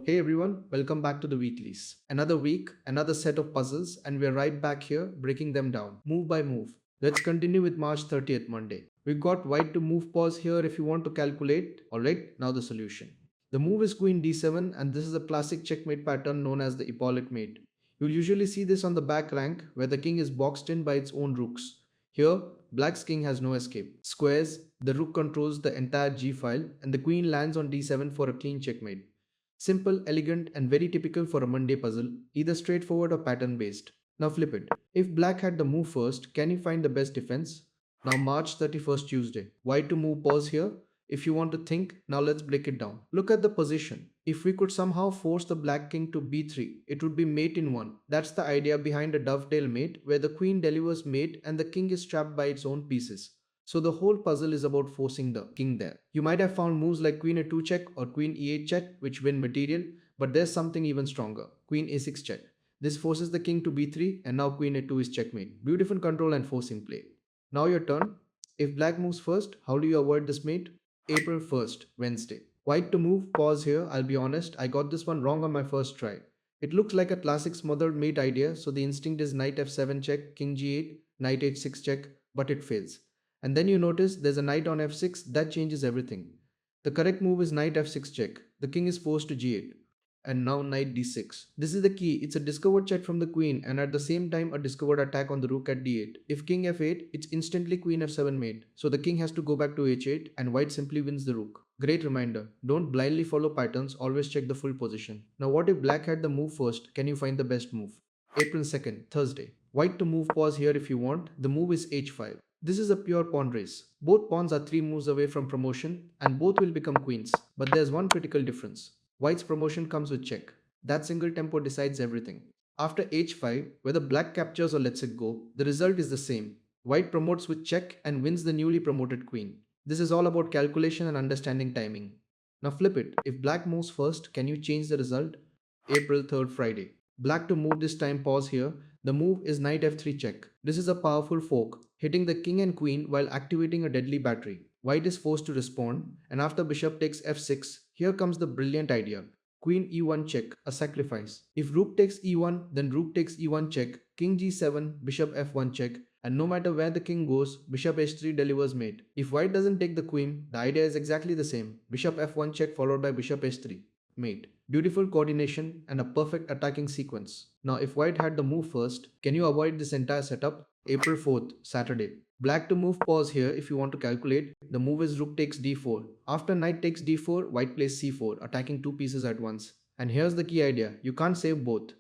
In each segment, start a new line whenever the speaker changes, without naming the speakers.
Hey everyone, welcome back to the weeklies. Another week, another set of puzzles, and we're right back here breaking them down, move by move. Let's continue with March 30th, Monday. We've got white to move pause here if you want to calculate. Alright, now the solution. The move is queen d7, and this is a classic checkmate pattern known as the Epaulette mate. You'll usually see this on the back rank where the king is boxed in by its own rooks. Here, black's king has no escape. Squares, the rook controls the entire g file, and the queen lands on d7 for a clean checkmate. Simple, elegant, and very typical for a Monday puzzle, either straightforward or pattern based. Now flip it. If black had the move first, can you find the best defense? Now March 31st Tuesday. Why to move pause here? If you want to think, now let's break it down. Look at the position. If we could somehow force the black king to b3, it would be mate in one. That's the idea behind a dovetail mate, where the queen delivers mate and the king is trapped by its own pieces. So the whole puzzle is about forcing the king there. You might have found moves like queen a2 check or queen e8 check which win material, but there's something even stronger. Queen a6 check. This forces the king to b3 and now queen a2 is checkmate. Beautiful control and forcing play. Now your turn. If black moves first, how do you avoid this mate? April 1st, Wednesday. White to move, pause here. I'll be honest, I got this one wrong on my first try. It looks like a classic smothered mate idea, so the instinct is knight f7 check, king g8, knight h6 check, but it fails. And then you notice there's a knight on f6 that changes everything. The correct move is knight f6 check. The king is forced to g8. And now knight d6. This is the key. It's a discovered check from the queen and at the same time a discovered attack on the rook at d8. If king f8, it's instantly queen f7 mate. So the king has to go back to h8 and white simply wins the rook. Great reminder. Don't blindly follow patterns, always check the full position. Now what if black had the move first? Can you find the best move? April 2nd, Thursday. White to move pause here if you want. The move is h5. This is a pure pawn race. Both pawns are 3 moves away from promotion and both will become queens. But there's one critical difference. White's promotion comes with check. That single tempo decides everything. After h5, whether black captures or lets it go, the result is the same. White promotes with check and wins the newly promoted queen. This is all about calculation and understanding timing. Now flip it. If black moves first, can you change the result? April 3rd, Friday. Black to move this time, pause here. The move is knight f3 check. This is a powerful fork, hitting the king and queen while activating a deadly battery. White is forced to respond, and after bishop takes f6, here comes the brilliant idea. Queen e1 check, a sacrifice. If rook takes e1, then rook takes e1 check, king g7, bishop f1 check, and no matter where the king goes, bishop h3 delivers mate. If white doesn't take the queen, the idea is exactly the same. Bishop f1 check followed by bishop h3. Mate. Beautiful coordination and a perfect attacking sequence. Now if white had the move first, can you avoid this entire setup? April 4th, Saturday. Black to move pause here if you want to calculate. The move is rook takes d4. After knight takes d4, white plays c4, attacking two pieces at once. And here's the key idea, you can't save both.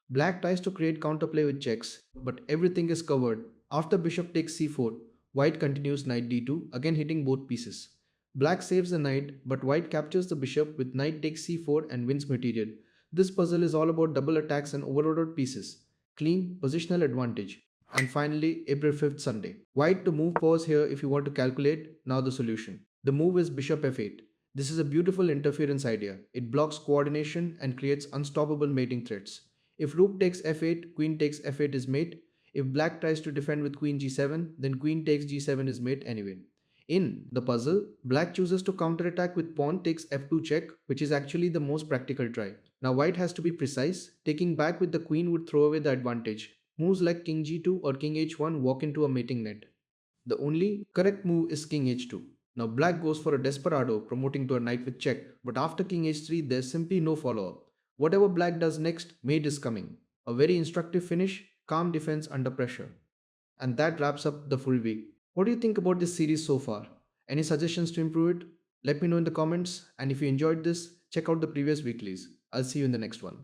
Black tries to create counterplay with checks, but everything is covered. After bishop takes c4, white continues knight d2, again hitting both pieces. Black saves the knight, but white captures the bishop with knight takes c4 and wins material. This puzzle is all about double attacks and overloaded pieces. Clean, positional advantage. And finally, April 5th, Sunday. White to move pause here if you want to calculate. Now the solution. The move is bishop f8. This is a beautiful interference idea. It blocks coordination and creates unstoppable mating threats. If rook takes f8, queen takes f8 is mate. If black tries to defend with queen g7, then queen takes g7 is mate anyway. In the puzzle, black chooses to counterattack with pawn takes f2 check, which is actually the most practical try. Now white has to be precise. Taking back with the queen would throw away the advantage. Moves like king g2 or king h1 walk into a mating net. The only correct move is king h2. Now black goes for a desperado, promoting to a knight with check, but after king h3 there's simply no follow-up. Whatever black does next, mate is coming. A very instructive finish, calm defense under pressure. And that wraps up the full week. What do you think about this series so far? Any suggestions to improve it? Let me know in the comments, and if you enjoyed this, check out the previous weeklies. I'll see you in the next one.